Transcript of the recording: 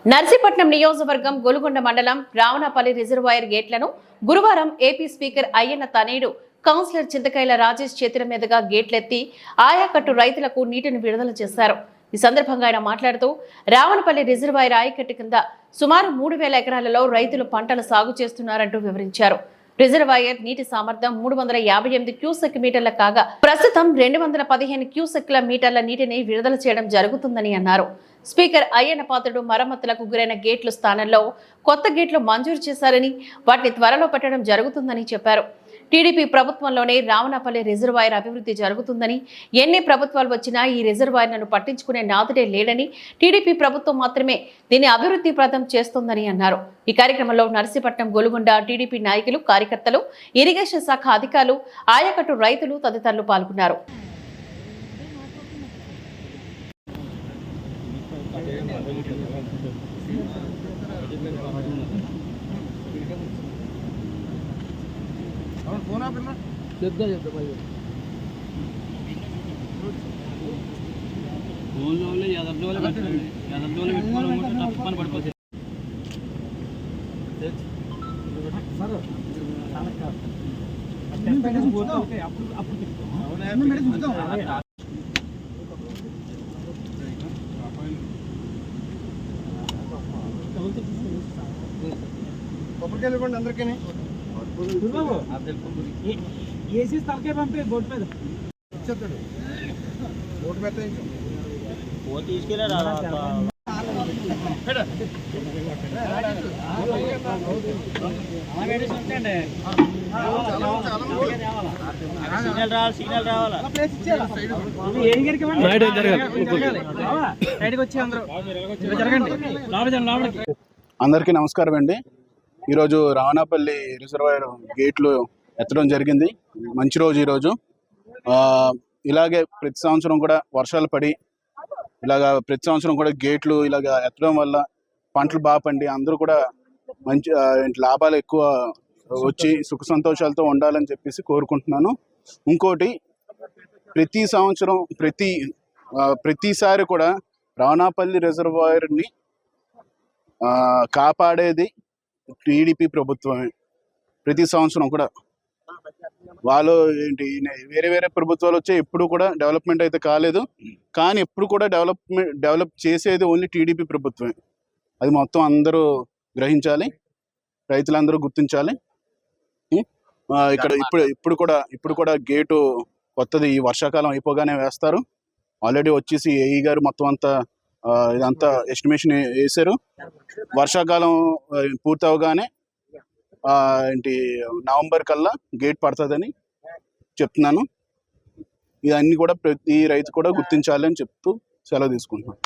నర్సీపట్నం నియోజకవర్గం గొలుగొండ మండలం రావణపల్లి రిజర్వాయర్ గేట్లను గురువారం ఏపీ స్పీకర్ అయ్యన్న తనయుడు కౌన్సిలర్ చింతకాయల రాజేష్ చేతుల మీదుగా గేట్లెత్తి ఆయాకట్టు రైతులకు నీటిని విడుదల చేశారు. ఈ సందర్భంగా ఆయన మాట్లాడుతూ రావణపల్లి రిజర్వాయర్ ఆయకట్టు కింద సుమారు 3000 ఎకరాలలో రైతులు పంటలు సాగు చేస్తున్నారంటూ వివరించారు. రిజర్వాయర్ నీటి సామర్థ్యం 358 క్యూసెక్ మీటర్ల కాగా ప్రస్తుతం 215 క్యూసెక్ల మీటర్ల నీటిని విడుదల చేయడం జరుగుతుందని అన్నారు. స్పీకర్ అయ్యన్న పాత్రుడు మరమ్మతులకు గురైన గేట్ల స్థానంలో కొత్త గేట్లు మంజూరు చేశారని వాటిని త్వరలో పెట్టడం జరుగుతుందని చెప్పారు. టీడీపీ ప్రభుత్వంలోనే రావణపల్లి రిజర్వాయర్ అభివృద్ధి జరుగుతుందని, ఎన్ని ప్రభుత్వాలు వచ్చినా ఈ రిజర్వాయర్ను పట్టించుకునే నాదుడే లేడని, టీడీపీ ప్రభుత్వం మాత్రమే దీన్ని అభివృద్ధి ప్రదం చేస్తోందని అన్నారు. ఈ కార్యక్రమంలో నర్సీపట్నం గొలుగొండ టీడీపీ నాయకులు, కార్యకర్తలు, ఇరిగేషన్ శాఖ అధికారులు, ఆయకట్టు రైతులు తదితరులు పాల్గొన్నారు. కొబ్బరికాయలు అందరికీ ఏసీ తలకాయ పంపే బోట్ మీద ఇచ్చేస్తాడు. బోట్ మీద అందరికీ నమస్కారం అండి. ఈరోజు రావణపల్లి రిజర్వాయర్ గేట్లు ఎత్తడం జరిగింది. మంచి రోజు ఈరోజు. ఇలాగే ప్రతి సంవత్సరం కూడా వర్షాలు పడి ప్రతి సంవత్సరం కూడా గేట్లు ఎత్తడం వల్ల పంటలు బాగా పండి అందరూ కూడా మంచి లాభాలు ఎక్కువ వచ్చి సుఖ సంతోషాలతో ఉండాలని చెప్పేసి కోరుకుంటున్నాను. ఇంకోటి, ప్రతి సంవత్సరం ప్రతిసారి కూడా రావణపల్లి రిజర్వాయర్ని కాపాడేది టీడీపీ ప్రభుత్వమే. ప్రతి సంవత్సరం కూడా వాళ్ళు వేరే వేరే ప్రభుత్వాలు వచ్చే ఎప్పుడు కూడా డెవలప్మెంట్ అయితే కాలేదు. కానీ ఎప్పుడు కూడా డెవలప్ చేసేది ఓన్లీ టీడీపీ ప్రభుత్వమే. అది మొత్తం అందరూ గ్రహించాలి, రైతులందరూ గుర్తించాలి. ఇక్కడ ఇప్పుడు కూడా గేటు కొత్తది ఈ వర్షాకాలం అయిపోగానే వేస్తారు. ఆల్రెడీ వచ్చేసి ఏఈ గారు మొత్తం అంతా ఇదంతా ఎస్టిమేషన్ వేశారు. వర్షాకాలం పూర్తి అవగానే నవంబర్ కల్లా గేట్ పడుతుందని చెప్తున్నాను. ఇవన్నీ కూడా ప్రతి రైతు కూడా గుర్తించాలి అని చెప్తూ సెలవు తీసుకుంటున్నాను.